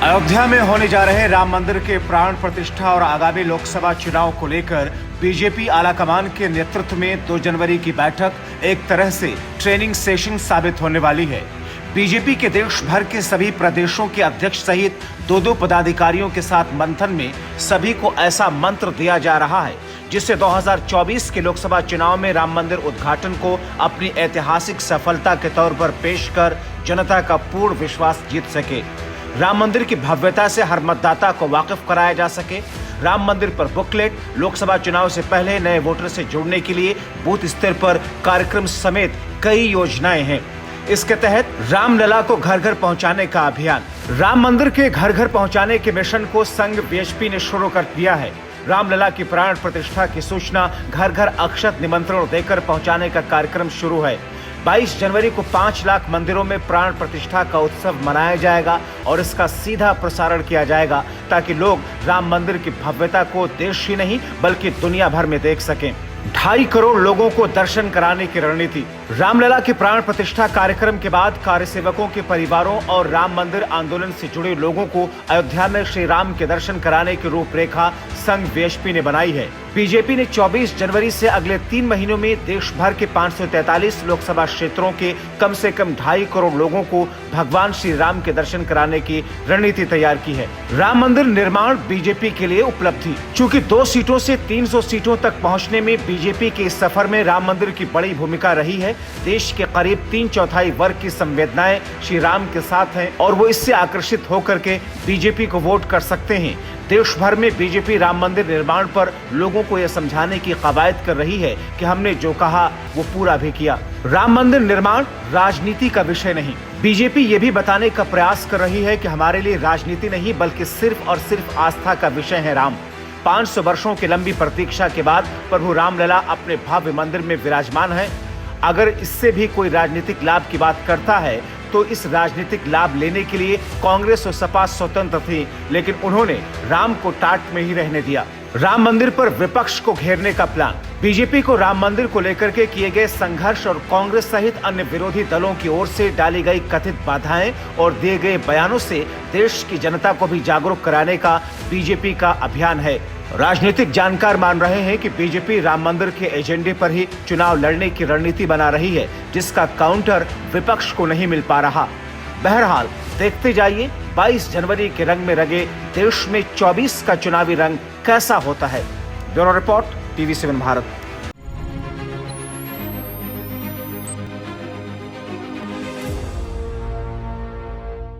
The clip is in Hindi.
अयोध्या में होने जा रहे राम मंदिर के प्राण प्रतिष्ठा और आगामी लोकसभा चुनाव को लेकर बीजेपी आलाकमान के नेतृत्व में 2 जनवरी की बैठक एक तरह से ट्रेनिंग सेशन साबित होने वाली है। बीजेपी के देश भर के सभी प्रदेशों के अध्यक्ष सहित 2 पदाधिकारियों के साथ मंथन में सभी को ऐसा मंत्र दिया जा रहा है जिससे 2024 के लोकसभा चुनाव में राम मंदिर उद्घाटन को अपनी ऐतिहासिक सफलता के तौर पर पेश कर जनता का पूर्ण विश्वास जीत सके। राम मंदिर की भव्यता से हर मतदाता को वाकिफ कराया जा सके। राम मंदिर पर बुकलेट, लोकसभा चुनाव से पहले नए वोटर से जुड़ने के लिए बूथ स्तर पर कार्यक्रम समेत कई योजनाएं हैं। इसके तहत रामलला को घर घर पहुंचाने का अभियान। राम मंदिर के घर घर पहुंचाने के मिशन को संघ बीएचपी ने शुरू कर दिया है। रामलला की प्राण प्रतिष्ठा की सूचना घर घर अक्षत निमंत्रण देकर पहुंचाने का कार्यक्रम शुरू है। 22 जनवरी को 5 लाख मंदिरों में प्राण प्रतिष्ठा का उत्सव मनाया जाएगा और इसका सीधा प्रसारण किया जाएगा ताकि लोग राम मंदिर की भव्यता को देश ही नहीं बल्कि दुनिया भर में देख सकें। 2.5 करोड़ लोगों को दर्शन कराने की रणनीति। रामलला की प्राण प्रतिष्ठा कार्यक्रम के बाद कार्यसेवकों के परिवारों और राम मंदिर आंदोलन से जुड़े लोगों को अयोध्या में श्री राम के दर्शन कराने की रूपरेखा संघ बीएचपी ने बनाई है। बीजेपी ने 24 जनवरी से अगले 3 महीनों में देश भर के 543 लोकसभा क्षेत्रों के कम से कम 2.5 करोड़ लोगों को भगवान श्री राम के दर्शन कराने की रणनीति तैयार की है। राम मंदिर निर्माण बीजेपी के लिए उपलब्धि। चूँकि 2 सीटों से 300 सीटों तक पहुँचने में बीजेपी के इस सफर में राम मंदिर की बड़ी भूमिका रही है। देश के करीब 3/4 वर्ग की संवेदनाएं श्री राम के साथ हैं और वो इससे आकर्षित होकर के बीजेपी को वोट कर सकते हैं। देश भर में बीजेपी राम मंदिर निर्माण पर लोगों को यह समझाने की कवायद कर रही है कि हमने जो कहा वो पूरा भी किया। राम मंदिर निर्माण राजनीति का विषय नहीं। बीजेपी ये भी बताने का प्रयास कर रही है कि हमारे लिए राजनीति नहीं बल्कि सिर्फ और सिर्फ आस्था का विषय है राम। 500 वर्षों की लंबी प्रतीक्षा के बाद प्रभु रामलला अपने भव्य मंदिर में विराजमान है। अगर इससे भी कोई राजनीतिक लाभ की बात करता है तो इस राजनीतिक लाभ लेने के लिए कांग्रेस और सपा स्वतंत्र थी, लेकिन उन्होंने राम को टाट में ही रहने दिया। राम मंदिर पर विपक्ष को घेरने का प्लान। बीजेपी को राम मंदिर को लेकर के किए गए संघर्ष और कांग्रेस सहित अन्य विरोधी दलों की ओर से डाली गई कथित बाधाएं और दिए गए बयानों से देश की जनता को भी जागरूक कराने का बीजेपी का अभियान है। राजनीतिक जानकार मान रहे हैं कि बीजेपी राम मंदिर के एजेंडे पर ही चुनाव लड़ने की रणनीति बना रही है, जिसका काउंटर विपक्ष को नहीं मिल पा रहा। बहरहाल देखते जाइए 22 जनवरी के रंग में रंगे देश में 24 का चुनावी रंग कैसा होता है। Bureau report, TV7 Bharat.